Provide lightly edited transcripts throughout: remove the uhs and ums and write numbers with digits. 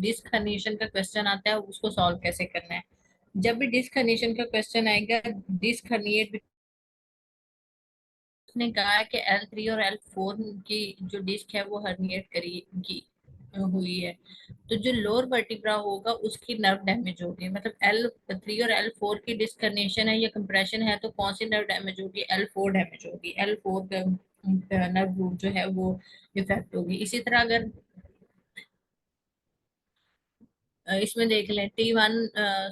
Disc herniation का question आता है उसको सॉल्व कैसे करना है। जब भी डिस्क हर्निएशन का क्वेश्चन आएगा, डिस्क हर्निएट ने कहा है कि L3 और L4 की जो डिस्क है वो हर्निएट करी की हुई है। तो जो लोअर वर्टिब्रा होगा उसकी नर्व डैमेज होगी, मतलब L3 और L4 की डिस्क हर्निएशन है या कंप्रेशन है तो कौन सी नर्व डैमेज होगी, L4 डैमेज होगी, L4 का नर्व रूट जो है वो इफेक्ट होगी। इसी तरह अगर इसमें देख लें T1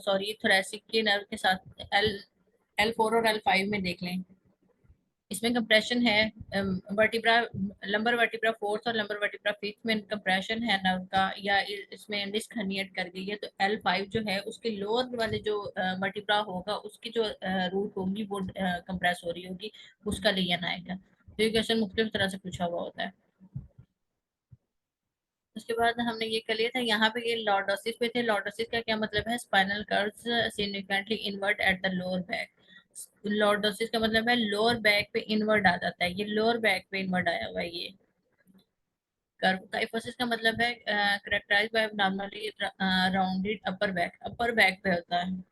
सॉरी थोरेसिक के नर्व के साथ L4 और L5 में देख लें, इसमें कंप्रेशन है। वर्टिब्रा लंबर वर्टिब्रा फोर्थ और लंबर वर्टिब्रा फिफ्थ में कंप्रेशन है नर्व का, या इसमें डिस्क हर्निएट कर गई है तो L5 जो है उसके लोअर वाले जो वर्टिब्रा होगा उसकी जो रूट होगी वो कंप्रेस हो रही होगी, उसका लियन आएगा। तो ये क्वेश्चन मुख्तलिफ तरह से पूछा हुआ होता है। उसके बाद हमने ये कर लिया था यहाँ पे, ये लॉर्डोसिस पे थे। लॉर्डोसिस का क्या मतलब है, spinal curves significantly invert at the lower back. Lordosis का मतलब है लोअर बैक पे इनवर्ट आ जाता है, ये लोअर बैक पे इनवर्ट आया हुआ है ये कर्व। काइफोसिस का मतलब है characterized by normally rounded upper back पे होता है,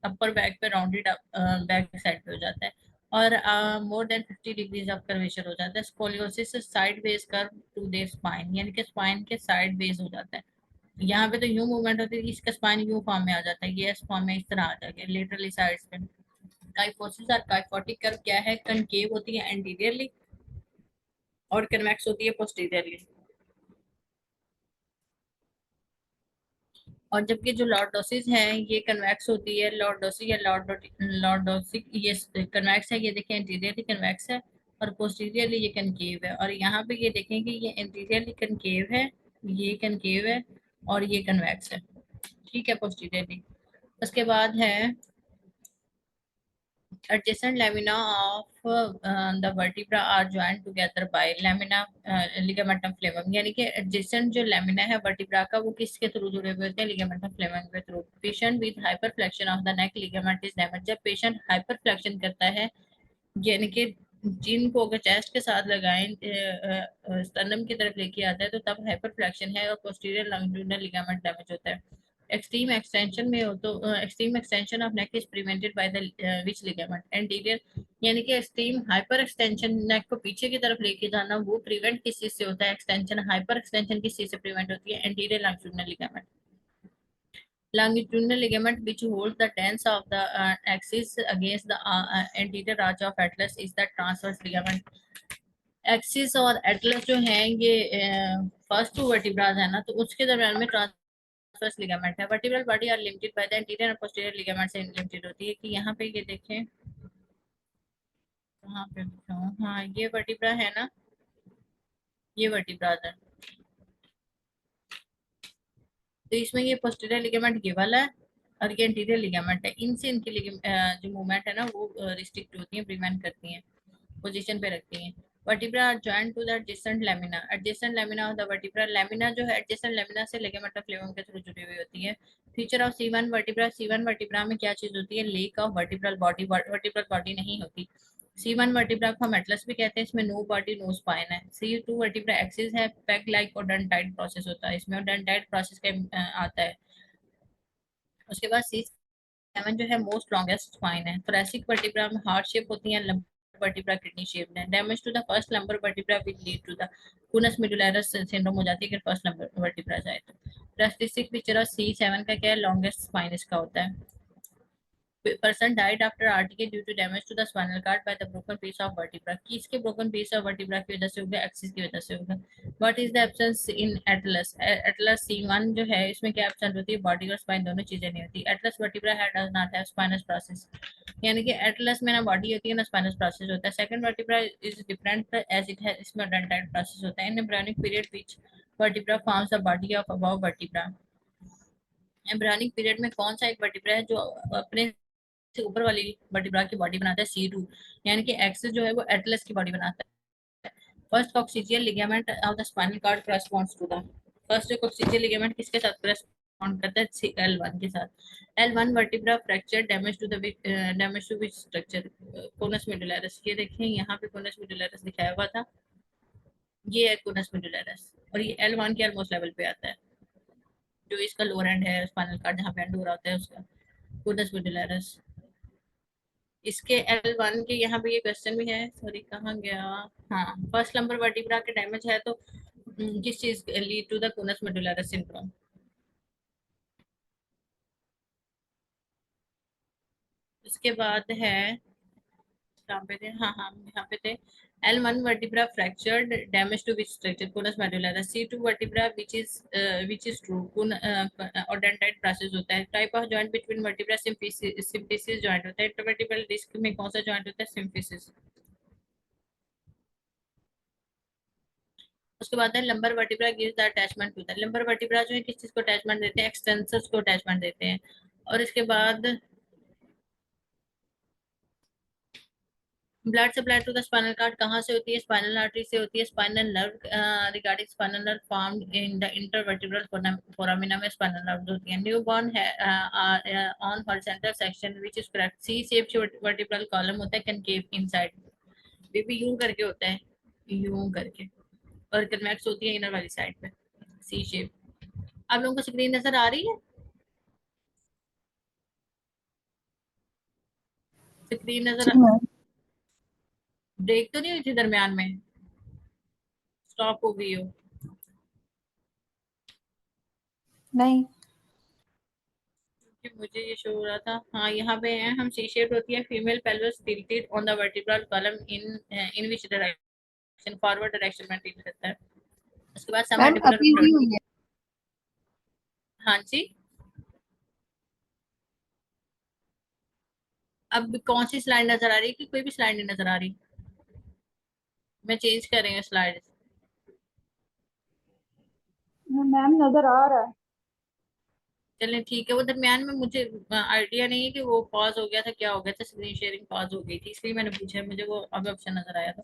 अपर बैक पे राउंडेड बैक साइड पे हो जाता है, और more than 50 degrees of curvature हो जाता है। Scoliosis side base curve to the spine, यानी कि स्पाइन के साइड बेस हो जाता है। यहाँ पे तो यूं मूवमेंट होती है, इसका स्पाइन यू फॉर्म में आ जाता है, ये इस फॉर्म में इस तरह आ जाएगा लेटरली साइड्स पे। काइफोसिस और काइफोटिक कर्व क्या है, कनकेव होती है एंटीरियरली और कन्वेक्स होती है पोस्टीरियरली। और जबकि जो लॉर्डोसिस है ये कन्वेक्स होती है, लॉर्डोसिस या लॉर्डोसिक ये कन्वेक्स है, ये देखें एंटीरियरली कन्वेक्स है और पोस्टीरियरली ये कनकेव है। और यहाँ पे ये देखें कि ये एंटीरियरली कनकेव है, ये कनकेव है और ये कन्वेक्स है, ठीक है, पोस्टीरियरली। उसके बाद है adjacent lamina of the vertebra are joined together by lamina ligamentum flavum, यानी कि adjacent जो lamina है vertebra का वो किसके थ्रू जुड़े हुए होते हैं, ligamentum flavum के through. patient with hyperflexion of the neck ligament is damaged, जब patient hyperflexion करता है यानी कि जिन को अगर चेस्ट के साथ लगाएं स्तनम की तरफ लेके आता है तो तब हाइपरफ्लेक्शन है और पोस्टीरियर लॉन्गिट्यूडिनल लिगामेंट डैमेज होता है। एक्सट्रीम एक्सटेंशन में हो तो extreme extension of neck is prevented by the which ligament, anterior, यानी कि एक्सट्रीम हाइपर एक्सटेंशन नेक को पीछे की तरफ लेके जाना वो प्रिवेंट किस चीज से होता है, एक्सटेंशन हाइपर एक्सटेंशन किस चीज से प्रिवेंट होती है, anterior longitudinal ligament. Longitudinal ligament which holds the tens of the axis against the anterior arch of atlas is the transverse ligament। Axis और एटलस जो है ये फर्स्ट टू वर्टिब्रास है ना, तो उसके दरम्यान में ट्रांसवर्स लिगामेंट है। Vertebral body are limited by the interior और पोस्टीरियर लिगामेंट से लिमिटेड होती है। कि यहाँ पे ये देखें कहाँ पे लिखा हूँ, हाँ ये वर्टिब्रा है ना, ये वर्टिब्रास है, तो इसमें ये पोस्टीरियर लिगामेंट ये वाला है और ये इंटीरियर लिगामेंट है, इनसे इनकी जो मूवमेंट है ना वो रिस्ट्रिक्ट होती है, प्रिवेंट करती हैं, पोजीशन पे रखती हैं। Vertebra are joint to the adjacent lamina, adjacent lamina of the vertebra, lamina जो है एडजेसेंट लैमिना से लिगामेंट ऑफ फ्लेवम के थ्रू जुड़ी हुई होती है। Feature of C1 vertebra, C1 vertebra में क्या चीज होती है, lake of vertebral body, vertebral body नहीं होती। C1 वर्टिब्रा को हम एटलस भी कहते हैं, इसमें नो बॉडी नो स्पाइन है। C2 वर्टिब्रा एक्सिस है, पेग लाइक और डेंटाइट प्रोसेस होता है, इसमें डेंटाइट प्रोसेस का आता है। उसके बाद C7 जो है मोस्ट लॉन्गेस्ट स्पाइन है। थोरेसिक वर्टिब्रा में हार्ट शेप होती है, लंबर वर्टिब्रा किडनी शेप है। Damage to the first lumbar vertebra will lead to the conus medullaris syndrome हो जाती है अगर फर्स्ट लंबर वर्टिब्रा जाए तो। कैरेक्टरिस्टिक फीचर ऑफ C7 का क्या है, लॉन्गेस्ट स्पाइन इसका होता है। person died after RTA due to damage to the spinal cord by the broken piece of vertebra, किसके broken piece of vertebra की वजह से होगा, एक्सिस की वजह से होगा। What is the absence in atlas, atlas C1 जो है इसमें क्या absent होती है, बॉडी और स्पाइन दोनों चीजें नहीं होती। atlas vertebra head does not have spinous process, यानी कि atlas में ना बॉडी होती है ना spinous process होता है। second vertebra is different as it has, इसमें dentine process होता है। in embryonic period which vertebra forms the body of above vertebra, embryonic period में कौन सा एक वर्टिब्रा है जो अपने से ऊपर वाली वर्टिब्रा की बॉडी बनाता है, C2, यानी कि एक्सिस जो है वो एटलस की बॉडी बनाता है। First coccygeal ligament of the spinal cord corresponds to the, first coccygeal ligament किसके साथ कॉरेस्पॉन्ड करता है, L1 के साथ। L1 vertebra fracture damage to the damage to which structure, conus medullaris, ये देखें यहाँ पे कोनस मेडुलैरिस दिखाया हुआ था, ये है कोनस मेडुलैरिस और ये L1 के ऑलमोस्ट लेवल पे आता है। जो इसका लोअर एंड है स्पाइनल कार्ड जहाँ पे एंड हो रहा होता है उसका, कोनस मेडुलरिस। इसके L1 के यहाँ पे ये क्वेश्चन भी है, सॉरी कहाँ गया। हाँ, फर्स्ट लंबर वर्टिब्रा के डैमेज है तो किस चीज lead to the conus medullaris syndrome. इसके बाद है, कहाँ पे थे, हाँ हाँ यहाँ पे थे। L1 vertebra fractured, damage to which structure, conus medullaris। C2 vertebra which is true, cone और dentine process होता है। Type of joint between vertebra symphysis joint होता है। intervertebral disc में कौन सा joint होता है, symphysis। उसके बाद है lumbar vertebra gives the attachment होता है। लंबर वर्टिब्रा जो है किस चीज को अटैचमेंट देते हैं, एक्सटेंसर्स को अटैचमेंट देते हैं। और इसके बाद blood supply to the spinal cord कहाँ से होती है, स्पाइनल आर्टरी से होती है। Spinal nerve regarding spinal nerve found in the intervertebral foramina में स्पाइनल नर्व होती है। न्यू बॉर्न है on horizontal section which is correct. C shape vertebral column होता है कनकेव इनसाइड। बेबी यूं करके होता है, यूं करके, और कन्वेक्स होती है इनर वाली साइड पे, सी शेप। आप लोगों को स्क्रीन नजर आ रही है, स्क्रीन नजर, जी मैम। ब्रेक तो नहीं हुई थी दरमियान में, स्टॉप हो गई हो। नहीं। कि मुझे ये शो हो रहा था, हाँ यहाँ पे है हम। सी शेप्ड होती है, female pelvis tilted on the vertebral column in which direction, forward direction में टिल्ट करता है। उसके बाद मैम सबमैंडिबुलर अभी हुई फ्रंट। हुई है। हाँ जी, अब कौन सी स्लाइड नजर आ रही है कि कोई भी स्लाइड नहीं नजर आ रही, मैं चेंज कर रही हूँ स्लाइड। मैम नजर आ रहा है। चलें ठीक है, वो दरमियान में मुझे आइडिया नहीं है कि वो पॉज हो गया था, क्या हो गया था, स्क्रीन शेयरिंग पॉज हो गई थी, इसलिए मैंने पूछा, मुझे वो अब ऑप्शन नजर आया था।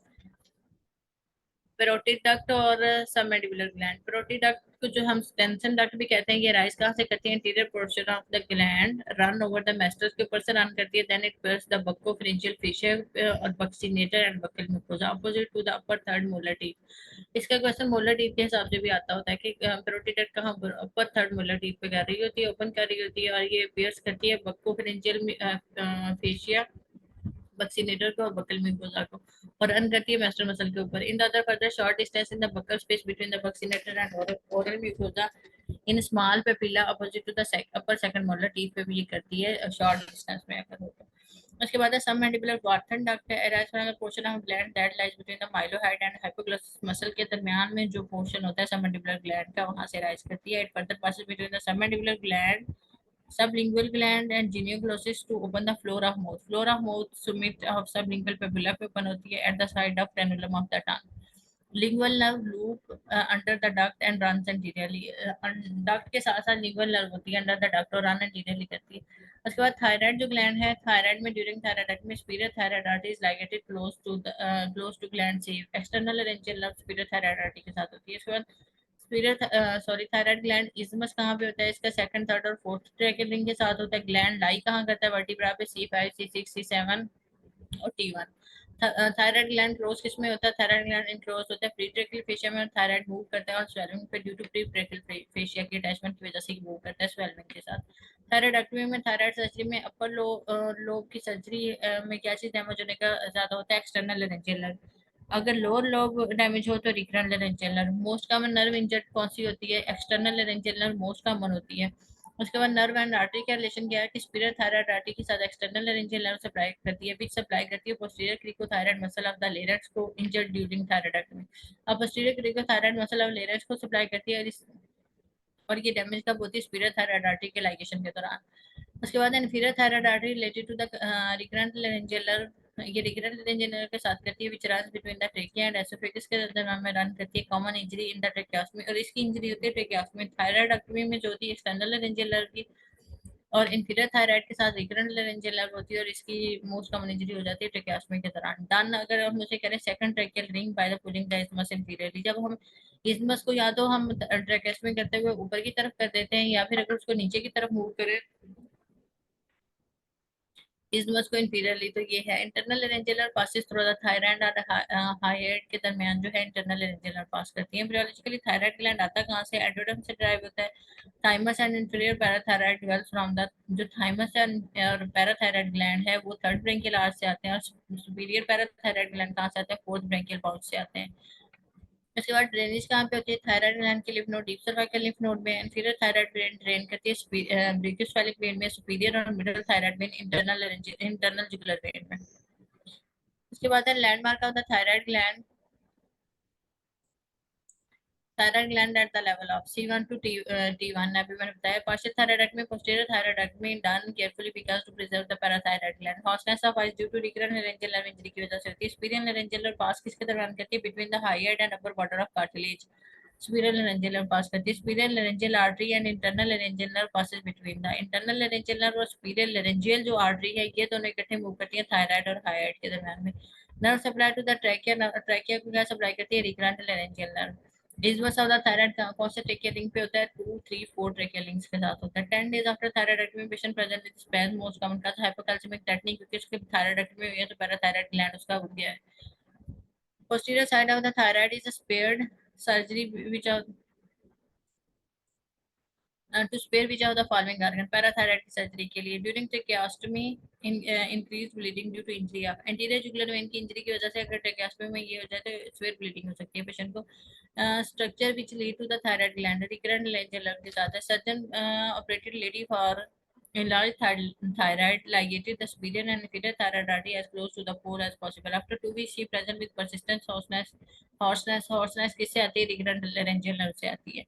पेरोटिड डक्ट और सबमैंडिबुलर ग्लैंड। पेरोटिड डक्ट को जो हम टेंशन डक्ट भी कहते हैं, ये राइज कहाँ से करती है, interior portion of the gland, run over the masseters के ऊपर से रन करती है, then it pierces the buccopharyngeal fascia और buccinator and buccal mucosa opposite to the upper third molar teeth. इसका क्वेश्चन मोलर टीथ के हिसाब से भी आता होता है कि पेरोटिड डक्ट कहाँ अपर थर्ड मोलर टीथ पे कर रही होती है, ओपन कर रही होती है, और ये पेयर्स करती है बक्कोफेरेंशियल फेशिया, बक्सीनेटर को और बकल म्यूकोसा को, और रन करती है मास्टर मसल के ऊपर। In the other further short distance in the buccal space between the buccinator and oral mucosa in small papilla opposite to the upper second molar teeth पे भी ये करती है शॉर्ट डिस्टेंस में अगर हो तो। उसके बाद है सब मैंडिबुलर वार्थन डक्ट है, arise from the portion of gland that lies between the mylohyoid and hypoglossus muscle के दरमियान में जो पोर्शन होता है सब मैंडिबुलर ग्लैंड का, वहां से राइज करती है। It further passes between the sub mandibular gland, sublingual gland and genioglossus to open the floor of mouth. Floor of mouth summit of sublingual papilla पे open होती है at the side of frenulum of the tongue. Lingual nerve loop under the duct and runs anteriorly. Duct के साथ साथ lingual nerve होती है under the duct और run anteriorly करती है। उसके बाद थायराइड जो ग्लैंड है, थायराइड में during thyroidectomy superior thyroid artery is ligated close to gland C. External laryngeal nerve superior thyroid artery के साथ होती है। इसके बाद थायराइड ग्लैंड इस्मस कहाँ पे होता है, इसका सेकंड थर्ड और फोर्थ ट्रैकिंग रिंग के साथ होता है। ग्लैंड लाई कहाँ करता है, वर्टिब्रा पे, C5 C6 C7 और T1। थायराइड ग्लैंड क्लोज किस में होता है, थायराइड ग्लैंड इनक्लोज होता है प्रीट्रैकियल फेशिया में, और थायराइड मूव करता है और स्वेलिंग पे ड्यू टू प्रीट्रैकियल फेशिया के अटैचमेंट की वजह से मूव करता है स्वेलिंग के साथ। थायराइडेक्टमी में, थायराइड सर्जरी में अपर लोब की सर्जरी में क्या चीज डैमेज होने का ज्यादा होता है, एक्सटर्नल लेरेंजियल नर्व। अगर लोअर लोब डैमेज हो तो recurrent laryngeal nerve. Most common nerve injured कौन सी होती है, external laryngeal nerve most common होती है। उसके बाद नर्व एंड आर्टरी का रिलेशन क्या है कि स्पिरिट थायराइड आर्टरी के साथ एक्सटर्नल लेरेंजियल नर्व सप्लाई करती है, विच सप्लाई करती है पोस्टीरियर क्रिकोथायराइड मसल ऑफ द लेरेक्स को इंजर्ड ड्यूरिंग थायराइडेक्टमी। अब पोस्टीरियर क्रिकोथायराइड मसल ऑफ लेरेक्स को सप्लाई करती है, और ये डैमेज कब होती है, स्पिरिट थायराइड आर्टरी के लाइगेशन के दौरान। उसके बाद inferior thyroid artery related to the recurrent laryngeal nerve, ये रिकरेंट लेरेंजियल नर्व के साथ करती है, which run between the trachea and oesophagus के दरमियान में रन करती है। Common injury in the tracheostomy, और इसकी इंजरी होती है ट्रेकियोस्मी। थायराइडेक्टमी में जो होती है एक्सटर्नल लेरेंजियल नर्व की, और इंफीरियर थायराइड के साथ रिकरेंट लेरेंजियल नर्व होती है, और इसकी मोस्ट कॉमन इंजरी हो जाती है ट्रेकियोस्मी के दौरान। डन अगर हम मुझे करें second tracheal ring by the pulling the isthmus inferiorly, जब हम इस्मस को या तो हम ट्रेकियोस्मी करते हुए ऊपर की तरफ कर देते हैं, या फिर अगर उसको नीचे की तरफ मूव करें इस्मस को इंफीरियरली, तो ये है internal laryngeal passes through the thyroid और हाइएड के दरमियान जो है इंटरनल लेरेंजियल पास करती है। एम्ब्रियोलॉजिकली थायराइड ग्लैंड आता कहाँ से? एंडोडर्म से ड्राइव होता है। Thymus and inferior parathyroid develops from the, जो थाइमस और पैराथायराइड ग्लैंड है वो थर्ड ब्रेंकियल आर्च से आते हैं, और सुपीरियर पैराथायराइड ग्लैंड कहाँ से आते हैं? फोर्थ ब्रेंकियल पाउच से आते हैं। इसके बाद ड्रेनेज कहाँ पे होती है? थायराइड ग्लैंड के lymph node, deep cervical lymph node में। इन्फीरियर थायराइड वेन ड्रेन करती है ब्रेकियोसेफालिक वेन में, सुपीरियर और middle thyroid vein internal jugular vein में। उसके बाद है landmark of the thyroid gland, thyroid gland at the level of C1 to T1। अभी मैंने बताया partial thyroidectomy, posterior thyroidectomy done carefully because to preserve the parathyroid gland. Hoarseness of eyes due to recurrent laryngeal nerve injury की वजह से होती है। Superior laryngeal nerve पास किसके दरमियान करती है? Between the hyoid and upper border of cartilage. Superior laryngeal nerve pass करती है। Superior laryngeal artery and internal laryngeal nerve passes between the, internal laryngeal nerve और स्पीरियल लेरेंजियल जो artery है ये दोनों इकट्ठे मूव करती है थायराइड और हाई हेड के दरमियान में। Nerve supply to the trachea, trachea को क्या सप्लाई करती है? Recurrent laryngeal nerve. Isthmus of the thyroid कौन से ट्रेकिया लिंक पे होता है? 2, 3, 4 ट्रेकिया लिंक्स के साथ होता है। 10 days after thyroidectomy patient present with spasm, most common का हाइपोकैल्सेमिक टेटनी, क्योंकि उसके thyroidectomy हुई है तो पैराथायराइड ग्लैंड उसका उठ गया है। Posterior side of the thyroid is spared surgery which are to spare which of the following organ? Parathyroid की सर्जरी के लिए during tracheostomy increase bleeding due to injury of anterior jugular vein की injury की वजह से अगर tracheostomy में ये हो जाए तो सिवियर ब्लीडिंग हो सकती है पेशेंट को। Structure which lead to the thyroid gland, recurrent laryngeal के साथ है। Surgeon operated lady for enlarged thyroid, ligated the superior and inferior thyroid artery as close to the pole as possible. After 2 weeks, she present with persistent hoarseness किससे आती है? Recurrent laryngeal nerve से आती है।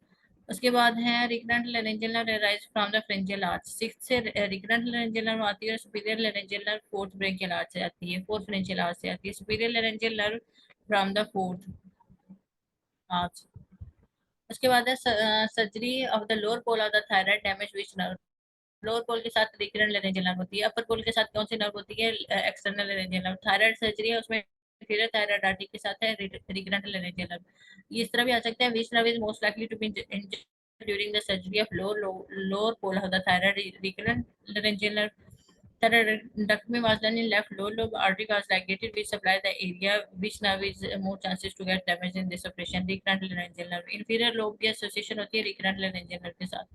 उसके बाद है recurrent laryngeal nerve arise from the pharyngeal arch. Six से रिकरेंट लेरेंजियल नर्व आती है और superior laryngeal nerve fourth branchial arch से आती है, फोर्थ फ्रेंजियल आर्च से आती है। Superior laryngeal nerve from the fourth arch. उसके बाद है surgery of the lower pole of the thyroid damage which nerve, lower pole के साथ रिकरेंट लेरेंजियल नर्व होती है, अपर पोल के साथ कौन सी नर्व होती है? External laryngeal nerve. Thyroid surgery है उसमें इंफीरियर थायराइड आर्टरी के साथ है रिकरेंट लेरेंजियल नर्व। ये इस तरह भी आ सकता है which nerve is most likely to be injured during the surgery of lower pole of the thyroid, recurrent laryngeal nerve. Thyroidectomy was done in left lower lobe, artery was ligated which supply the area which nerve is more chances to get damaged in this operation, recurrent laryngeal nerve। inferior lobe की association होती है recurrent laryngeal nerve के साथ।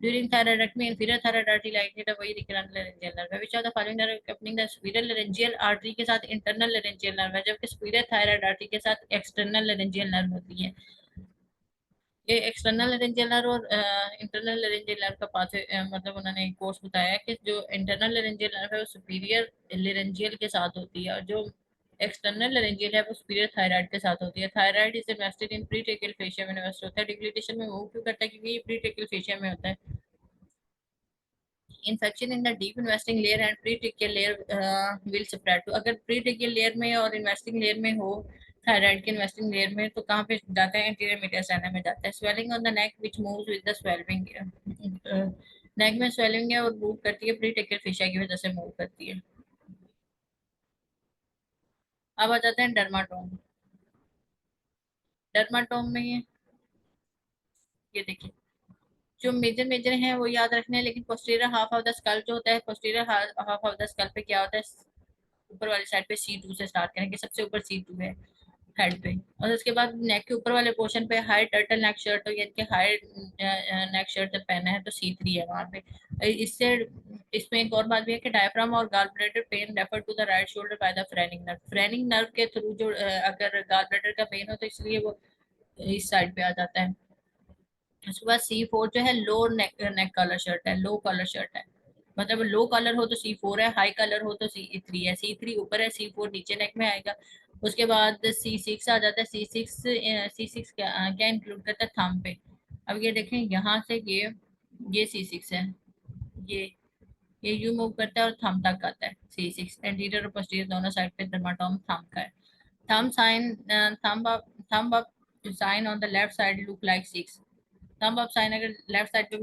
During thyroidectomy, inferior thyroid artery ligated वही recurrent laryngeal nerve है। Which of the following nerve accompanying the superior laryngeal artery के साथ internal laryngeal nerve है, जबकि superior thyroid artery के साथ external laryngeal nerve होती है। ये एक्सटर्नल लेरेंजियल नर्व और इंटरनल लेरेंजियल नर्व का पाथ मतलब उन्होंने एक कोर्स बताया कि जो इंटरनल लेरेंजियल नर्व है वो सुपीरियर लेरेंजियल के साथ होती है और जो एक्सटर्नल लेरेंजियल है वो सुपीरियर थायराइड के साथ होती है। Thyroid is invested in pretracheal fascia में इन्वेस्ट होता है। डिग्लिटेशन में मूव क्यों करता है? क्योंकि ये प्रीट्रेकियल फेशिया में होता है। Infection in the deep investing layer and pretracheal layer will spread. तो अगर प्रीट्रेकियल लेयर में और इन्वेस्टिंग लेयर में हो, थायराइड के इन्वेस्टिंग लेयर में, तो कहाँ पे जाता है? एंटीरियर मीडियास्टाइनम में जाता है। Swelling on the neck which moves with the swelling, neck में स्वेलिंग है और मूव करती है प्रीट्रेकियल फेशिया की वजह से मूव करती है। अब आ जाते हैं डर्माटोम। डर्माटोम में ये देखिए जो मेजर मेजर हैं वो याद रखने हैं, लेकिन posterior half of the skull जो होता है, posterior half of the skull पे क्या होता है? ऊपर वाली साइड पे C2 से स्टार्ट करेंगे, सबसे ऊपर C2 है हेड पे, और उसके बाद नेक के ऊपर वाले पोर्शन पे हाई टर्टल नेक शर्ट हो, यानी कि हाई नेक शर्ट जब पहना है तो C3 है वहां पे। इससे इसमें एक और बात भी है कि डायफ्राम और gall bladder pain refer to the right shoulder by the phrenic nerve. Phrenic nerve के थ्रू जो अगर गॉल ब्लैडर का पेन हो तो इसलिए वो इस साइड पे आ जाता है। उसके बाद C4 जो है लो नेक कॉलर शर्ट है, लो कॉलर शर्ट है, मतलब लो कलर हो तो C4 है, हाई कलर हो तो C3 है। C3 ऊपर है, C4 नीचे नेक में आएगा। उसके बाद C6 आ जाता है। C6 क्या इंक्लूड करता है? थंब पे। अब ये देखें यहाँ से ये C6 है, ये ये यू मूव करता है और थंब तक आता है। C6 एंटीरियर और पोस्टीरियर दोनों साइड पे डर्माटोम थंब का है। Thumb sign, thumb up sign on the left side look like 6। Thumb up sign अगर लेफ्ट साइड पे